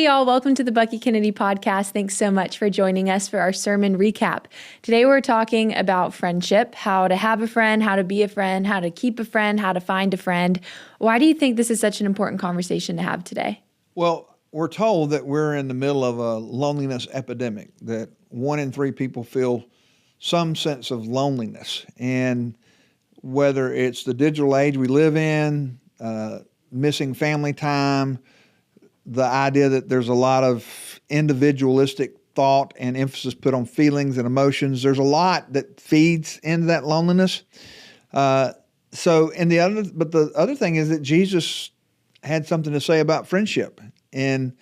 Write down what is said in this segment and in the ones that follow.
y'all. Welcome to the Bucky Kennedy podcast. Thanks so much for joining us for our sermon recap. Today, we're talking about friendship, how to have a friend, how to be a friend, how to keep a friend, how to find a friend. Why do you think this is such an important conversation to have today? Well, we're told that we're in the middle of a loneliness epidemic, that 1 in 3 people feel some sense of loneliness. And whether it's the digital age we live in, missing family time, the idea that there's a lot of individualistic thought and emphasis put on feelings and emotions, there's a lot that feeds into that loneliness. But the other thing is that Jesus had something to say about friendship in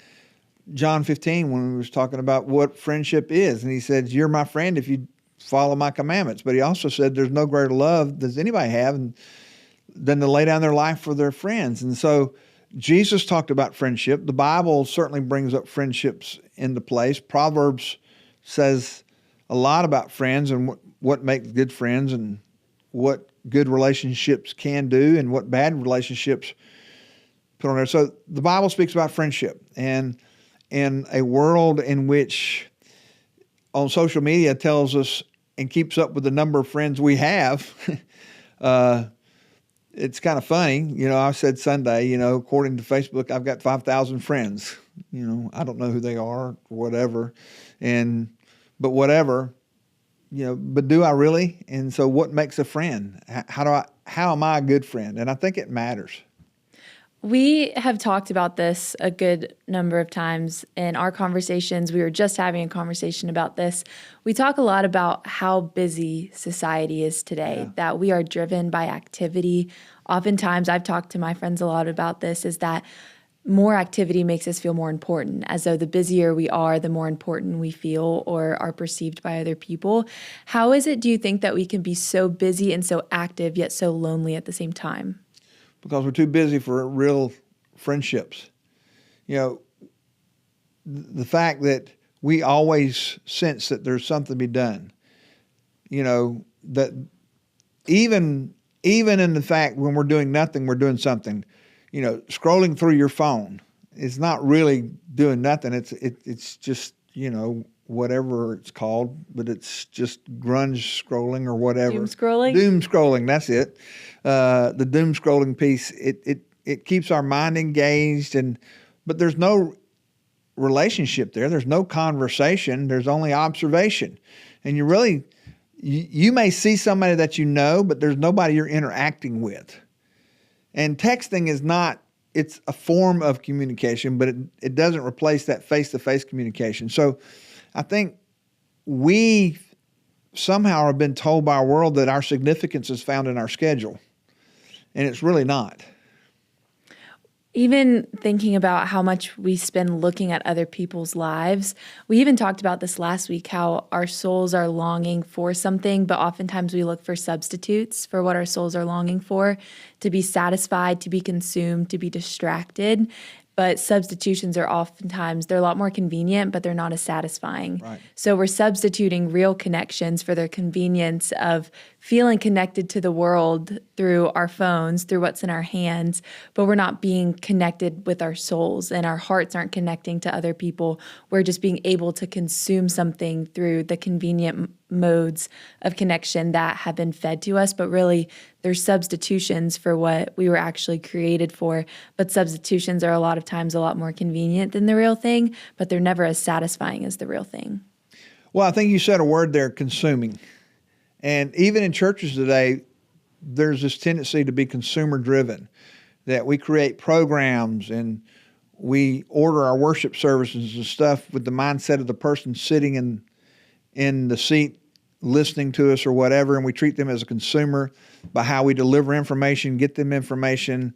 John 15 when he was talking about what friendship is. And he said, "You're my friend if you follow my commandments." But he also said, "There's no greater love does anybody have than to lay down their life for their friends." And so Jesus talked about friendship. The Bible certainly brings up friendships into place. Proverbs says a lot about friends and what makes good friends and what good relationships can do and what bad relationships put on there. So the Bible speaks about friendship. And in a world in which on social media tells us and keeps up with the number of friends we have, it's kind of funny. I said Sunday, according to Facebook, I've got 5,000 friends. I don't know who they are or whatever. But whatever, but do I really? And so what makes a friend? How am I a good friend? And I think it matters. We have talked about this a good number of times in our conversations. We were just having a conversation about this. We talk a lot about how busy society is today, that we are driven by activity. Oftentimes, I've talked to my friends a lot about this, is that more activity makes us feel more important, as though the busier we are, the more important we feel or are perceived by other people. How is it, do you think, that we can be so busy and so active, yet so lonely at the same time? Because we're too busy for real friendships. The fact that we always sense that there's something to be done. That even in the fact when we're doing nothing, we're doing something. Scrolling through your phone is not really doing nothing. It's just, whatever it's called, but it's just grunge scrolling or whatever. Doom scrolling? Doom scrolling, that's it. The doom scrolling piece, it keeps our mind engaged, but there's no relationship there. There's no conversation. There's only observation. And you may see somebody that you know, but there's nobody you're interacting with. And texting is not, it's a form of communication, but it doesn't replace that face-to-face communication. So I think we somehow have been told by our world that our significance is found in our schedule, and it's really not. Even thinking about how much we spend looking at other people's lives, we even talked about this last week, how our souls are longing for something, but oftentimes we look for substitutes for what our souls are longing for, to be satisfied, to be consumed, to be distracted. But substitutions are oftentimes, they're a lot more convenient, but they're not as satisfying. Right. So we're substituting real connections for the convenience of feeling connected to the world through our phones, through what's in our hands, but we're not being connected with our souls, and our hearts aren't connecting to other people. We're just being able to consume something through the convenient modes of connection that have been fed to us, but really there's substitutions for what we were actually created for. But substitutions are a lot of times a lot more convenient than the real thing, but they're never as satisfying as the real thing. Well, I think you said a word there, consuming. And even in churches today, there's this tendency to be consumer driven, that we create programs and we order our worship services and stuff with the mindset of the person sitting in the seat listening to us or whatever, and we treat them as a consumer by how we deliver information, get them information,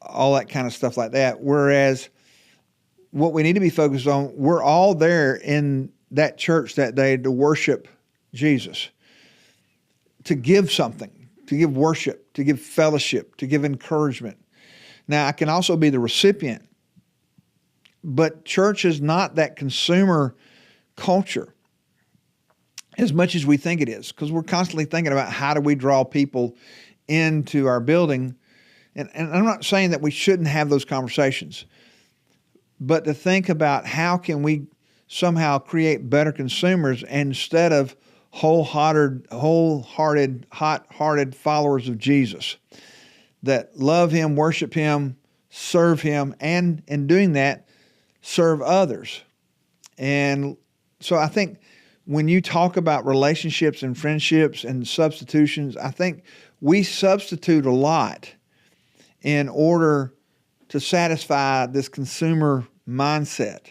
all that kind of stuff like that. Whereas what we need to be focused on, we're all there in that church that day to worship Jesus, to give something, to give worship, to give fellowship, to give encouragement. Now, I can also be the recipient, but church is not that consumer culture as much as we think it is, because we're constantly thinking about how do we draw people into our building. And I'm not saying that we shouldn't have those conversations, but to think about how can we somehow create better consumers instead of wholehearted, hot-hearted followers of Jesus that love Him, worship Him, serve Him, and in doing that, serve others. And so I think when you talk about relationships and friendships and substitutions, I think we substitute a lot in order to satisfy this consumer mindset.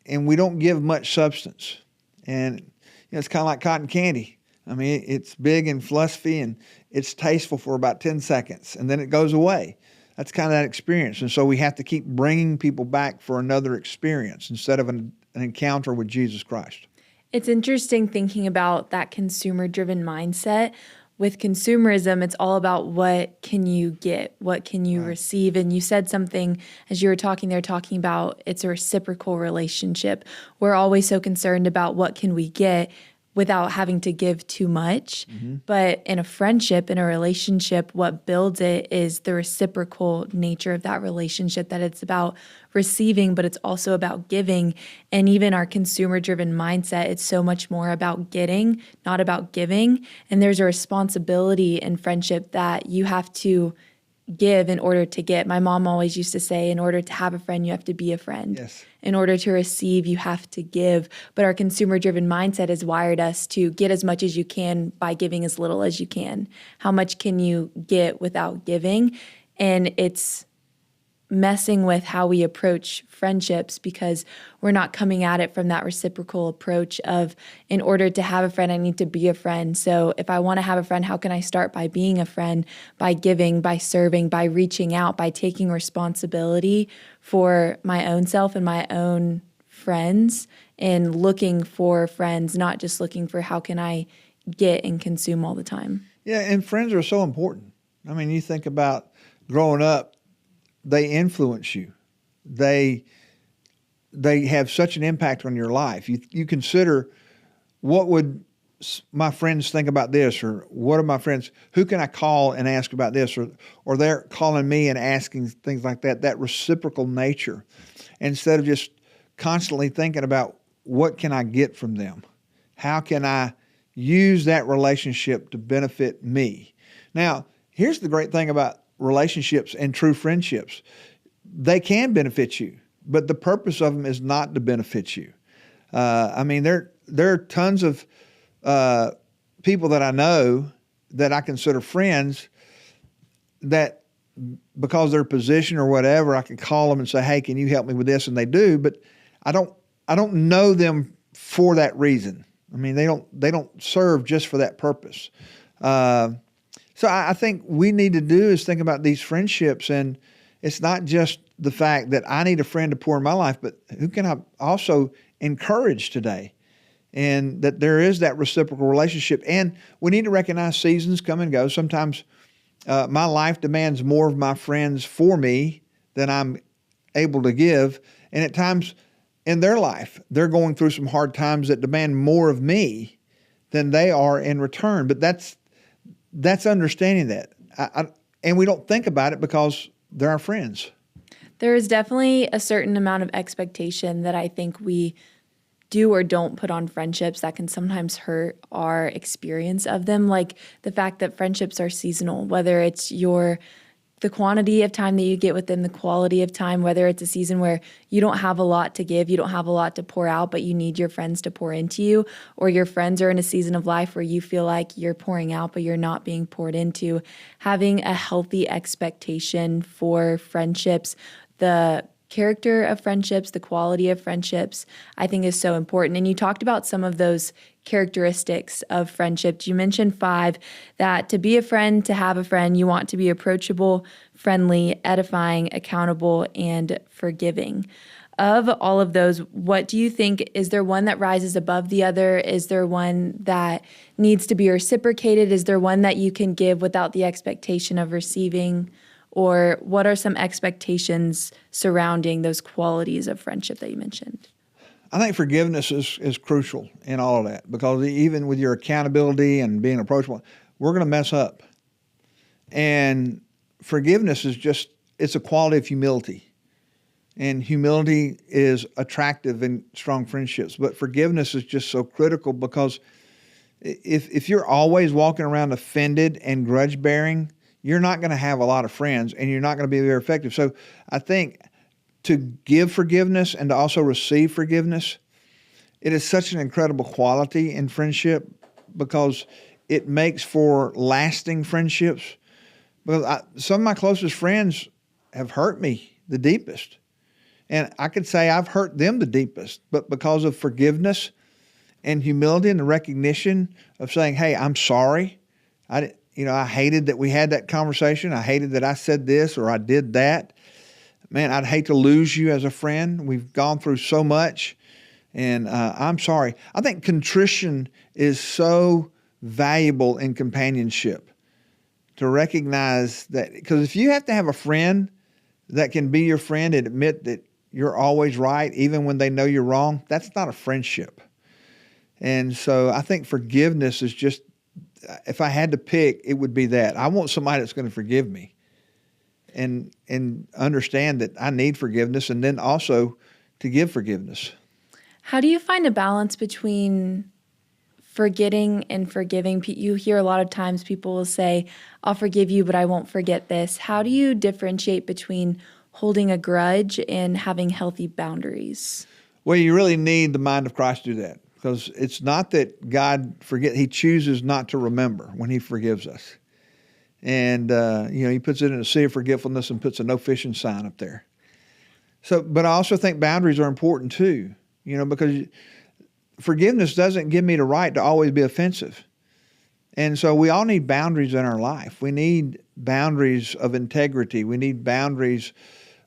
And we don't give much substance. And it's kind of like cotton candy. I mean, it's big and fluffy and it's tasteful for about 10 seconds and then it goes away. That's kind of that experience. And so we have to keep bringing people back for another experience instead of an encounter with Jesus Christ. It's interesting thinking about that consumer-driven mindset. With consumerism, it's all about what can you get, what can you receive. And you said something as you were talking there, talking about it's a reciprocal relationship. We're always so concerned about what can we get without having to give too much. But in a friendship, in a relationship, what builds it is the reciprocal nature of that relationship, that it's about receiving, but it's also about giving. And even our consumer-driven mindset, it's so much more about getting, not about giving. And there's a responsibility in friendship that you have to give in order to get. My mom always used to say, in order to have a friend, you have to be a friend. Yes. In order to receive, you have to give. But our consumer-driven mindset has wired us to get as much as you can by giving as little as you can. How much can you get without giving? And it's messing with how we approach friendships because we're not coming at it from that reciprocal approach of, in order to have a friend, I need to be a friend. So if I want to have a friend, how can I start? By being a friend, by giving, by serving, by reaching out, by taking responsibility for my own self and my own friends, and looking for friends, not just looking for how can I get and consume all the time. Yeah, and friends are so important. I mean, you think about growing up, they influence you. They have such an impact on your life. You consider, what would my friends think about this, or what are my friends, who can I call and ask about this, or they're calling me and asking things like that. That reciprocal nature, instead of just constantly thinking about what can I get from them, how can I use that relationship to benefit me. Now, here's the great thing about relationships and true friendships. They can benefit you, but the purpose of them is not to benefit you. I mean, there are tons of people that I know that I consider friends that, because of their position or whatever, I can call them and say, hey, can you help me with this? And they do, but I don't know them for that reason. I mean, they don't serve just for that purpose. So I think we need to do is think about these friendships, and it's not just the fact that I need a friend to pour in my life, but who can I also encourage today? And that there is that reciprocal relationship. And we need to recognize seasons come and go. Sometimes my life demands more of my friends for me than I'm able to give. And at times in their life, they're going through some hard times that demand more of me than they are in return. But that's understanding that. And we don't think about it because they're our friends. There is definitely a certain amount of expectation that I think we do or don't put on friendships that can sometimes hurt our experience of them. Like the fact that friendships are seasonal, whether it's the quantity of time that you get with them, the quality of time, whether it's a season where you don't have a lot to give, you don't have a lot to pour out, but you need your friends to pour into you, or your friends are in a season of life where you feel like you're pouring out, but you're not being poured into. Having a healthy expectation for friendships, the character of friendships, the quality of friendships, I think is so important. And you talked about some of those characteristics of friendship. You mentioned 5, that to be a friend, to have a friend, you want to be approachable, friendly, edifying, accountable, and forgiving. Of all of those, what do you think, is there one that rises above the other? Is there one that needs to be reciprocated? Is there one that you can give without the expectation of receiving? Or what are some expectations surrounding those qualities of friendship that you mentioned? I think forgiveness is crucial in all of that, because even with your accountability and being approachable, we're going to mess up. And forgiveness is it's a quality of humility. and humility is attractive in strong friendships. But forgiveness is just so critical, because if you're always walking around offended and grudge bearing, you're not going to have a lot of friends, and you're not going to be very effective. So I think to give forgiveness and to also receive forgiveness, it is such an incredible quality in friendship, because it makes for lasting friendships. Because some of my closest friends have hurt me the deepest. And I could say I've hurt them the deepest, but because of forgiveness and humility and the recognition of saying, hey, I'm sorry. I hated that we had that conversation. I hated that I said this or I did that. Man, I'd hate to lose you as a friend. We've gone through so much, and I'm sorry. I think contrition is so valuable in companionship, to recognize that, because if you have to have a friend that can be your friend and admit that you're always right, even when they know you're wrong, that's not a friendship. And so I think forgiveness is just, if I had to pick, it would be that. I want somebody that's going to forgive me and understand that I need forgiveness, and then also to give forgiveness. How do you find a balance between forgetting and forgiving? You hear a lot of times people will say, I'll forgive you, but I won't forget this. How do you differentiate between holding a grudge and having healthy boundaries? Well, you really need the mind of Christ to do that, because it's not that God He chooses not to remember when He forgives us. And, He puts it in a sea of forgetfulness and puts a no fishing sign up there. So, but I also think boundaries are important too, because forgiveness doesn't give me the right to always be offensive. And so we all need boundaries in our life. We need boundaries of integrity. We need boundaries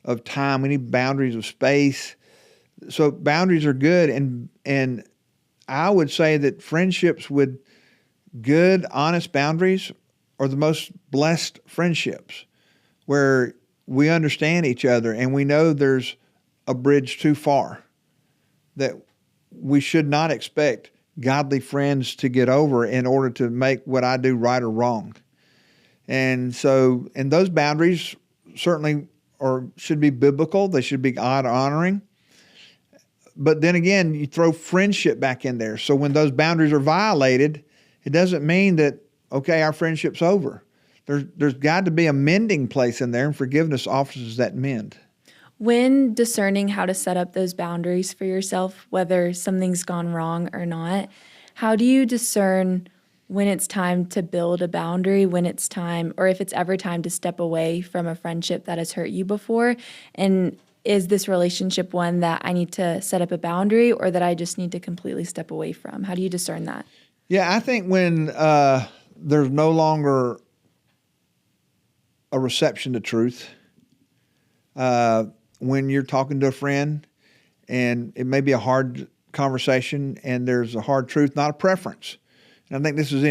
of time. We need boundaries of space. So boundaries are good. And I would say that friendships with good, honest boundaries are the most blessed friendships, where we understand each other and we know there's a bridge too far that we should not expect godly friends to get over in order to make what I do right or wrong. And so, and those boundaries certainly should be biblical. They should be God honoring. But then again, you throw friendship back in there. So when those boundaries are violated, it doesn't mean that, okay, our friendship's over. There's got to be a mending place in there, and forgiveness offers that mend. When discerning how to set up those boundaries for yourself, whether something's gone wrong or not, how do you discern when it's time to build a boundary, when it's time, or if it's ever time to step away from a friendship that has hurt you before? And is this relationship one that I need to set up a boundary, or that I just need to completely step away from? How do you discern that? Yeah, I think when there's no longer a reception to truth, when you're talking to a friend and it may be a hard conversation and there's a hard truth, not a preference. And I think this is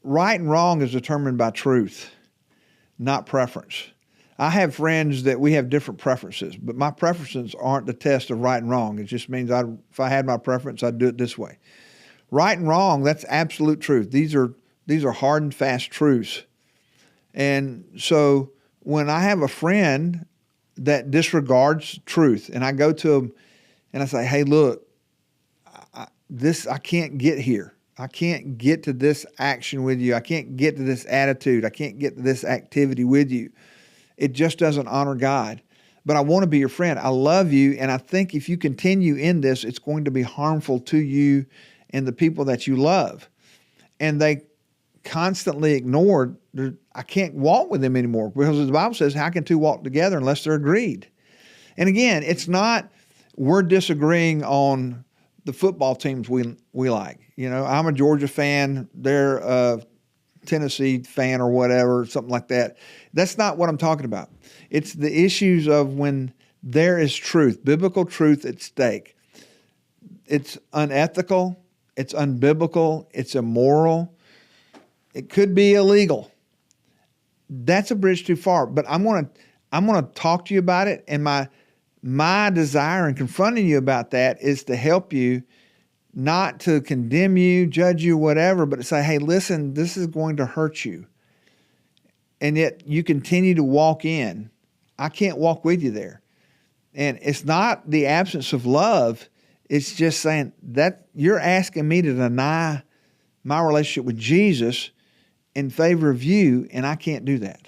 right and wrong is determined by truth, not preference. I have friends that we have different preferences, but my preferences aren't the test of right and wrong. It just means if I had my preference, I'd do it this way. Right and wrong, that's absolute truth. These are hard and fast truths. And so when I have a friend that disregards truth, and I go to them and I say, hey, look, I can't get here. I can't get to this action with you. I can't get to this attitude. I can't get to this activity with you. It just doesn't honor God. But I want to be your friend. I love you, and I think if you continue in this, it's going to be harmful to you and the people that you love. And they constantly ignored, I can't walk with them anymore, because the Bible says, how can two walk together unless they're agreed? And again, it's not we're disagreeing on the football teams we like. I'm a Georgia fan, they're a Tennessee fan or whatever, something like that. That's not what I'm talking about. It's the issues of when there is truth, biblical truth at stake. It's unethical, it's unbiblical, it's immoral. It could be illegal. That's a bridge too far. But I'm gonna talk to you about it, and my desire in confronting you about that is to help you, not to condemn you, judge you, whatever, but to say, hey, listen, this is going to hurt you. And yet you continue to walk in. I can't walk with you there. And it's not the absence of love. It's just saying that you're asking me to deny my relationship with Jesus in favor of you, and I can't do that.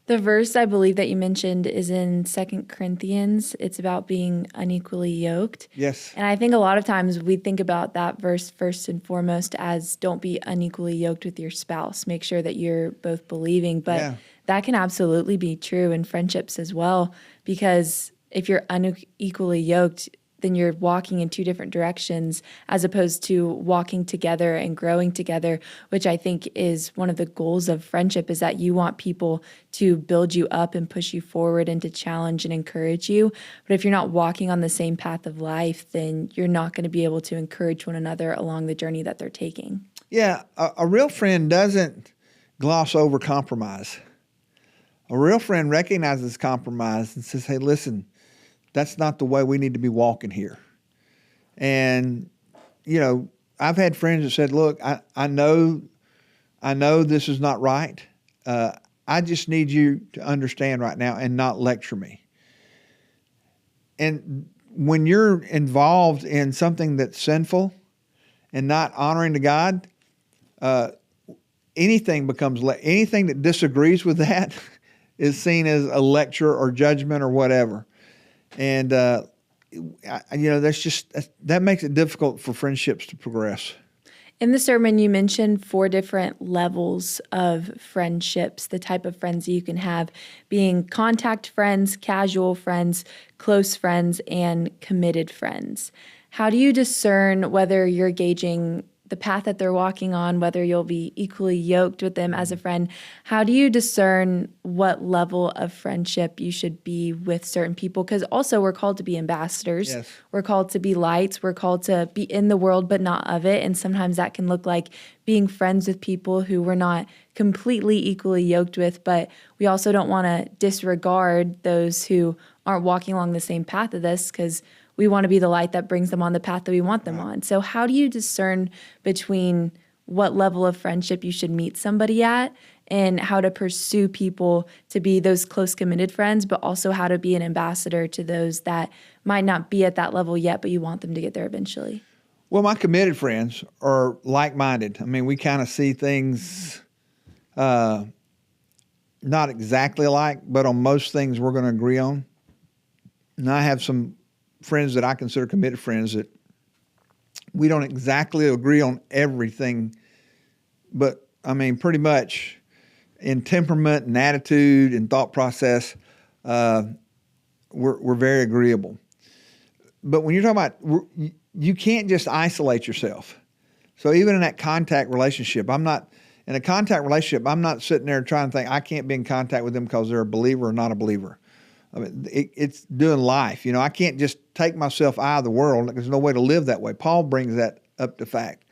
The verse I believe that you mentioned is in 2 Corinthians. It's about being unequally yoked. Yes. And I think a lot of times we think about that verse first and foremost as don't be unequally yoked with your spouse. Make sure that you're both believing. But that can absolutely be true in friendships as well, because if you're unequally yoked, then you're walking in two different directions as opposed to walking together and growing together, which I think is one of the goals of friendship, is that you want people to build you up and push you forward and to challenge and encourage you. But if you're not walking on the same path of life, then you're not going to be able to encourage one another along the journey that they're taking. Yeah, a real friend doesn't gloss over compromise. A real friend recognizes compromise and says, hey, listen, that's not the way we need to be walking here. And, I've had friends that said, look, I know this is not right. I just need you to understand right now and not lecture me. And when you're involved in something that's sinful and not honoring to God, anything that disagrees with that is seen as a lecture or judgment or whatever. And, that makes it difficult for friendships to progress. In the sermon, you mentioned 4 different levels of friendships, the type of friends that you can have, being contact friends, casual friends, close friends, and committed friends. How do you discern whether you're gauging the path that they're walking on, whether you'll be equally yoked with them as a friend? How do you discern what level of friendship you should be with certain people? Because also we're called to be ambassadors. Yes. We're called to be lights. We're called to be in the world, but not of it. And sometimes that can look like being friends with people who we're not completely equally yoked with, but we also don't want to disregard those who aren't walking along the same path of this, because we want to be the light that brings them on the path that we want them on. So how do you discern between what level of friendship you should meet somebody at and how to pursue people to be those close committed friends, but also how to be an ambassador to those that might not be at that level yet, but you want them to get there eventually? Well, my committed friends are like-minded. I mean, we kind of see things not exactly alike, but on most things we're going to agree on. And I have some friends that I consider committed friends that we don't exactly agree on everything, but I mean, pretty much in temperament and attitude and thought process, we're very agreeable. But when you're talking about, you can't just isolate yourself. So even in that contact relationship, I'm not sitting there trying to think I can't be in contact with them because they're a believer or not a believer. I mean, it's doing life. I can't just take myself out of the world. There's no way to live that way. Paul brings that up to fact.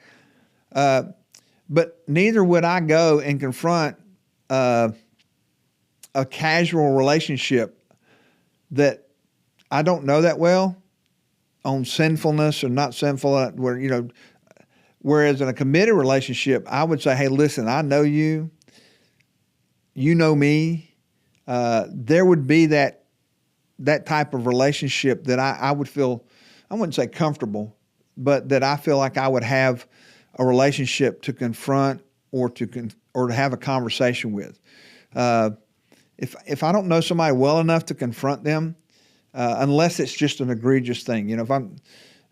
But neither would I go and confront a casual relationship that I don't know that well on sinfulness or not sinful. Whereas in a committed relationship, I would say, hey, listen, I know you. You know me. There would be that type of relationship that I would feel, I wouldn't say comfortable, but that I feel like I would have a relationship to confront or to have a conversation with. If I don't know somebody well enough to confront them, unless it's just an egregious thing,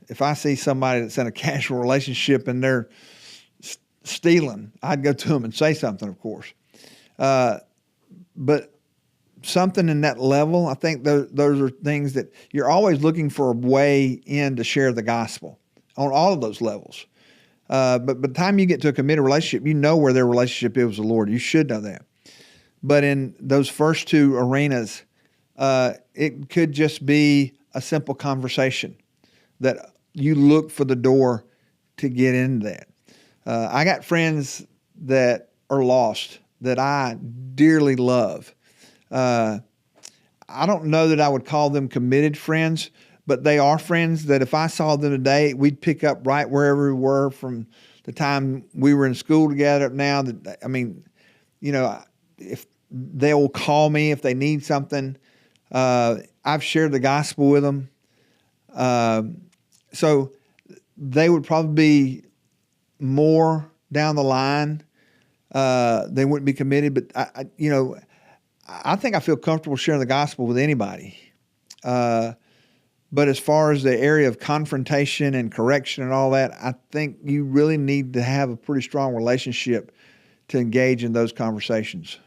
if I see somebody that's in a casual relationship and they're stealing, I'd go to them and say something, of course. But something in that level, I think those are things that you're always looking for a way in to share the gospel on all of those levels. But by the time you get to a committed relationship, you know where their relationship is with the Lord. You should know that. But in those first 2 arenas, it could just be a simple conversation that you look for the door to get into that. I got friends that are lost that I dearly love. I don't know that I would call them committed friends, but they are friends that if I saw them today, we'd pick up right wherever we were from the time we were in school together now. If they will call me if they need something. I've shared the gospel with them. So they would probably be more down the line. They wouldn't be committed, but I think I feel comfortable sharing the gospel with anybody. But as far as the area of confrontation and correction and all that, I think you really need to have a pretty strong relationship to engage in those conversations.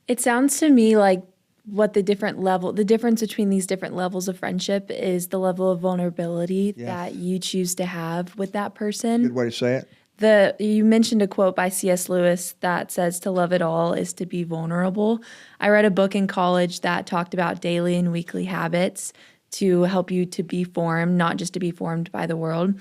It sounds to me like what the difference between these different levels of friendship is the level of vulnerability that you choose to have with that person. Good way to say it. You mentioned a quote by C.S. Lewis that says to love at all is to be vulnerable. I read a book in college that talked about daily and weekly habits to help you to be formed, not just to be formed by the world.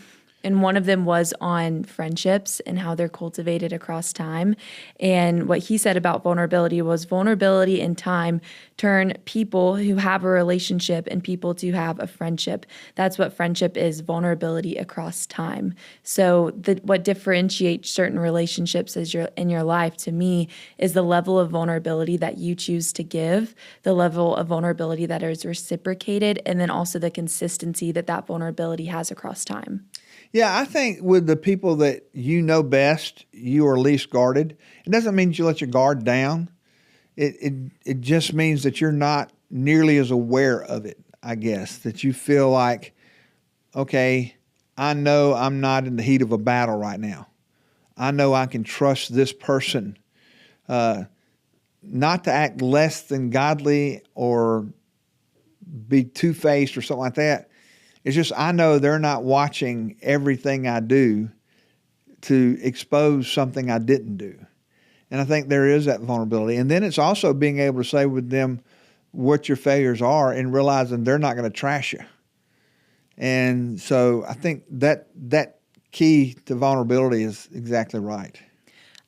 And one of them was on friendships and how they're cultivated across time. And what he said about vulnerability was vulnerability and time turn people who have a relationship and people to have a friendship. That's what friendship is, vulnerability across time. So what differentiates certain relationships in your life to me is the level of vulnerability that you choose to give, the level of vulnerability that is reciprocated, and then also the consistency that vulnerability has across time. Yeah, I think with the people that you know best, you are least guarded. It doesn't mean that you let your guard down. It just means that you're not nearly as aware of it, I guess, that you feel like, okay, I know I'm not in the heat of a battle right now. I know I can trust this person not to act less than godly or be two-faced or something like that. It's just I know they're not watching everything I do to expose something I didn't do. And I think there is that vulnerability. And then it's also being able to say with them what your failures are and realizing they're not going to trash you. And so I think that key to vulnerability is exactly right.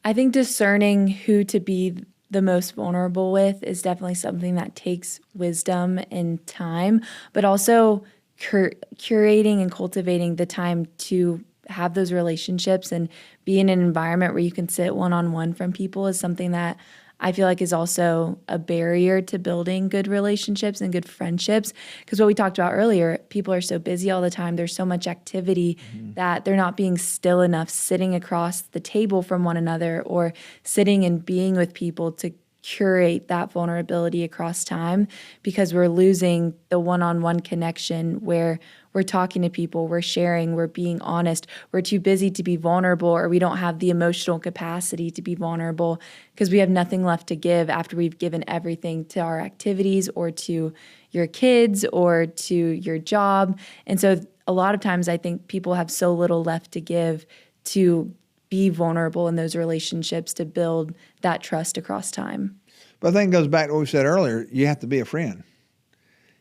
I think discerning who to be the most vulnerable with is definitely something that takes wisdom and time, but also curating and cultivating the time to have those relationships and be in an environment where you can sit one-on-one from people is something that I feel like is also a barrier to building good relationships and good friendships. Because what we talked about earlier, people are so busy all the time. There's so much activity that they're not being still enough, sitting across the table from one another or sitting and being with people to curate that vulnerability across time, because we're losing the one-on-one connection where we're talking to people, we're sharing, we're being honest. We're too busy to be vulnerable, or we don't have the emotional capacity to be vulnerable because we have nothing left to give after we've given everything to our activities or to your kids or to your job. And so a lot of times I think people have so little left to give to be vulnerable in those relationships to build that trust across time. But I think it goes back to what we said earlier. You have to be a friend.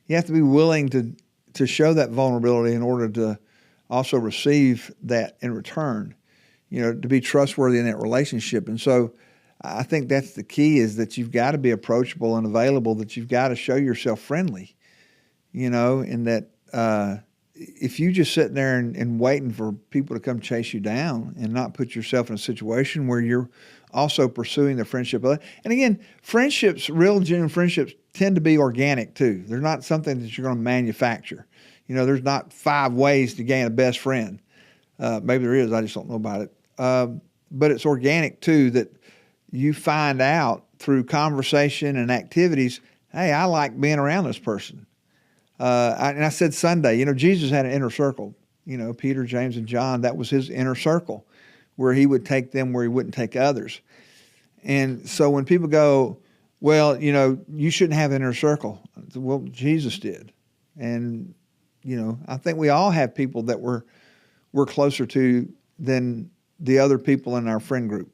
You have to be willing to show that vulnerability in order to also receive that in return, to be trustworthy in that relationship. And so I think that's the key, is that you've got to be approachable and available, that you've got to show yourself friendly, and that if you just sitting there and waiting for people to come chase you down and not put yourself in a situation where you're also pursuing the friendship. And again, friendships, real genuine friendships, tend to be organic too. They're not something that you're going to manufacture. There's not 5 ways to gain a best friend. Maybe there is, I just don't know about it. But it's organic too, that you find out through conversation and activities, hey, I like being around this person. And I said Sunday, Jesus had an inner circle. Peter, James, and John, that was his inner circle, where he would take them where he wouldn't take others. And so when people go, well, you shouldn't have an inner circle. Well, Jesus did. And, I think we all have people that we're closer to than the other people in our friend group.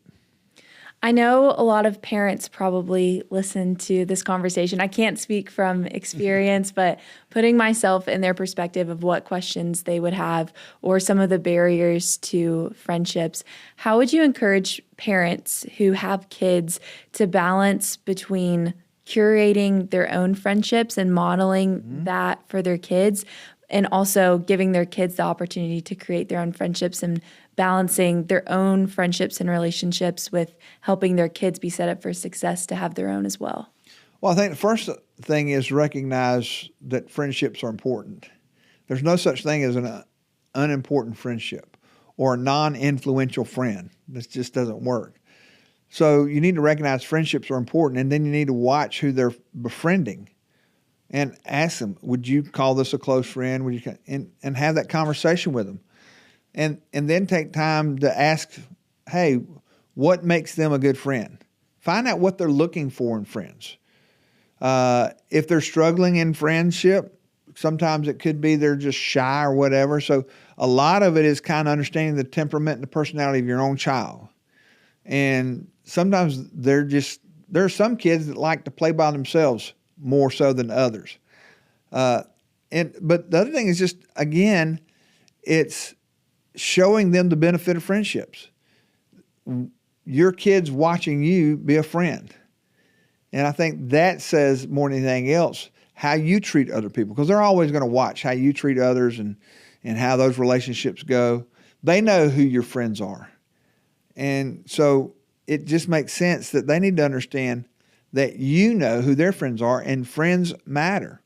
I know a lot of parents probably listen to this conversation. I can't speak from experience, but putting myself in their perspective of what questions they would have or some of the barriers to friendships, how would you encourage parents who have kids to balance between curating their own friendships and modeling that for their kids, and also giving their kids the opportunity to create their own friendships and balancing their own friendships and relationships with helping their kids be set up for success to have their own as well? Well, I think the thing is recognize that friendships are important. There's no such thing as an unimportant friendship or a non-influential friend. This just doesn't work. So you need to recognize friendships are important, and then you need to watch who they're befriending and ask them, would you call this a close friend? Would you, and have that conversation with them. And then take time to ask, hey, what makes them a good friend? Find out what they're looking for in friends. If they're struggling in friendship, sometimes it could be they're just shy or whatever. So a lot of it is kind of understanding the temperament and the personality of your own child. And sometimes there are some kids that like to play by themselves more so than others. But the other thing is just, again, it's showing them the benefit of friendships. Your kids watching you be a friend. And I think that says more than anything else how you treat other people, because they're always going to watch how you treat others and how those relationships go. They know who your friends are. And so it just makes sense that they need to understand that you know who their friends are, and friends matter,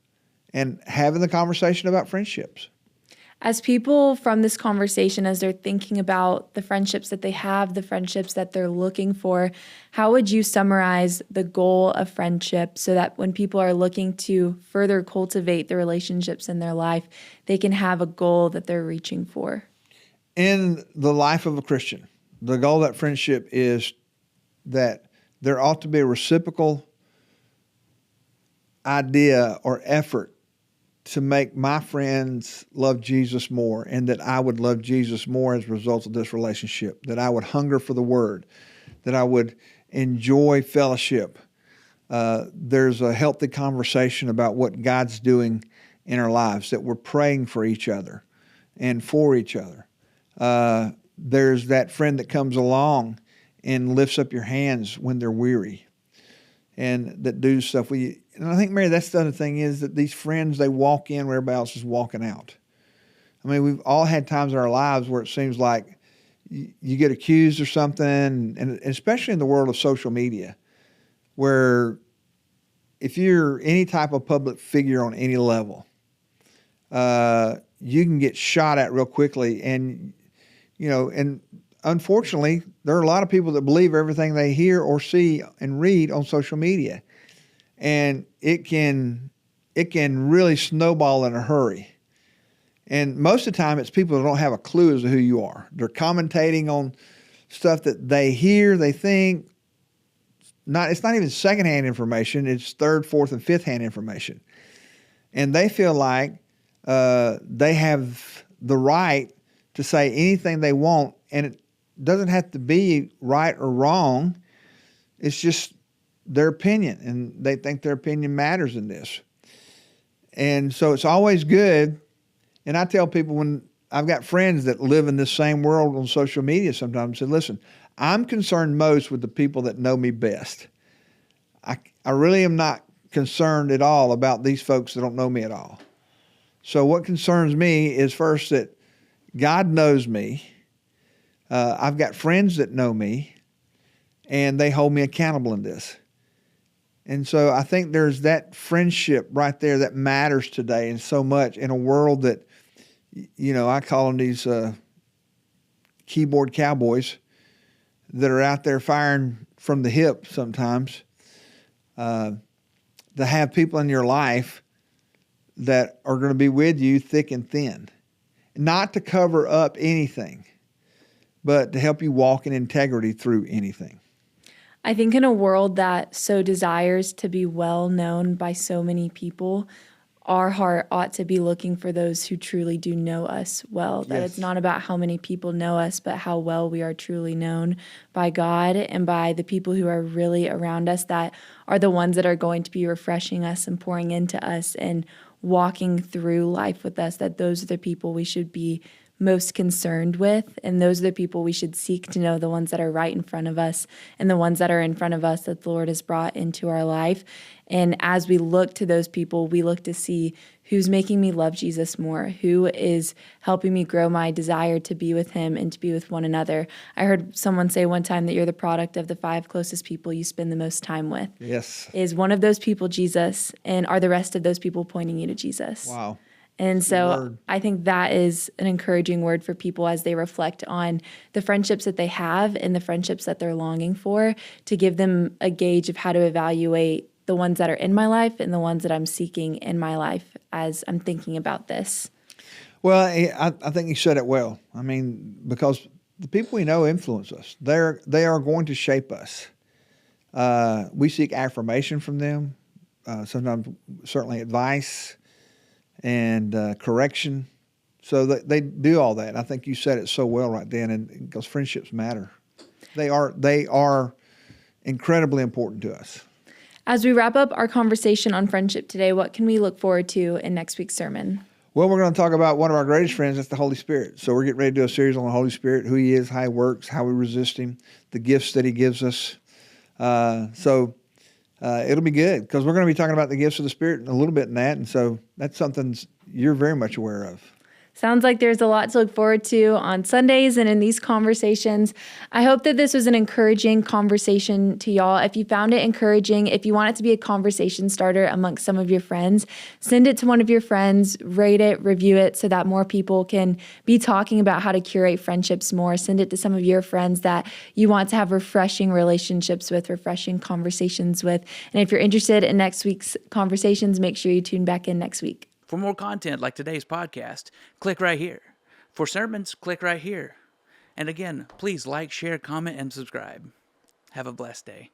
and having the conversation about friendships. As people from this conversation, as they're thinking about the friendships that they have, the friendships that they're looking for, how would you summarize the goal of friendship so that when people are looking to further cultivate the relationships in their life, they can have a goal that they're reaching for? In the life of a Christian, the goal of that friendship is that there ought to be a reciprocal idea or effort to make my friends love Jesus more, and that I would love Jesus more as a result of this relationship, that I would hunger for the Word, that I would enjoy fellowship. There's a healthy conversation about what God's doing in our lives, that we're praying for each other and for each other. There's that friend that comes along and lifts up your hands when they're weary, and that do stuff with you. And I think, Mary, that's the other thing is that these friends, they walk in where everybody else is walking out. I mean, we've all had times in our lives where it seems like you get accused or something, and especially in the world of social media, where if you're any type of public figure on any level, you can get shot at real quickly. And, and unfortunately, there are a lot of people that believe everything they hear or see and read on social media. And it can really snowball in a hurry. And most of the time, it's people that don't have a clue as to who you are. They're commentating on stuff that they hear, they think. It's not even secondhand information. It's third, fourth, and fifth-hand information. And they feel like they have the right to say anything they want, and it doesn't have to be right or wrong. It's just their opinion, and they think their opinion matters in this. And so it's always good. And I tell people, when I've got friends that live in this same world on social media sometimes, I say, listen, I'm concerned most with the people that know me best. I really am not concerned at all about these folks that don't know me at all. So what concerns me is first that God knows me. I've got friends that know me, and they hold me accountable in this. And so I think there's that friendship right there that matters today and so much in a world that, I call them these keyboard cowboys that are out there firing from the hip sometimes. To have people in your life that are going to be with you thick and thin. Not to cover up anything, but to help you walk in integrity through anything. I think in a world that so desires to be well known by so many people, our heart ought to be looking for those who truly do know us well. That Yes. It's not about how many people know us, but how well we are truly known by God and by the people who are really around us, that are the ones that are going to be refreshing us and pouring into us and walking through life with us, that those are the people we should be most concerned with. And those are the people we should seek to know, the ones that are right in front of us and the ones that are in front of us that the Lord has brought into our life. And as we look to those people, we look to see who's making me love Jesus more, who is helping me grow my desire to be with him and to be with one another. I heard someone say one time that you're the product of the 5 closest people you spend the most time with. Yes. Is one of those people Jesus, and are the rest of those people pointing you to Jesus? Wow. And Good so word. I think that is an encouraging word for people as they reflect on the friendships that they have and the friendships that they're longing for, to give them a gauge of how to evaluate the ones that are in my life and the ones that I'm seeking in my life as I'm thinking about this. Well, I think you said it well. I mean, because the people we know influence us. They are going to shape us. We seek affirmation from them, sometimes certainly advice and correction. So they do all that. I think you said it so well right then, and because friendships matter. They are incredibly important to us. As we wrap up our conversation on friendship today, what can we look forward to in next week's sermon? Well, we're going to talk about one of our greatest friends, that's the Holy Spirit. So we're getting ready to do a series on the Holy Spirit, who he is, how he works, how we resist him, the gifts that he gives us. So it'll be good, because we're going to be talking about the gifts of the Spirit a little bit in that, and so that's something you're very much aware of. Sounds like there's a lot to look forward to on Sundays and in these conversations. I hope that this was an encouraging conversation to y'all. If you found it encouraging, if you want it to be a conversation starter amongst some of your friends, send it to one of your friends, rate it, review it, so that more people can be talking about how to curate friendships more. Send it to some of your friends that you want to have refreshing relationships with, refreshing conversations with. And if you're interested in next week's conversations, make sure you tune back in next week. For more content like today's podcast, click right here. For sermons, click right here. And again, please like, share, comment, and subscribe. Have a blessed day.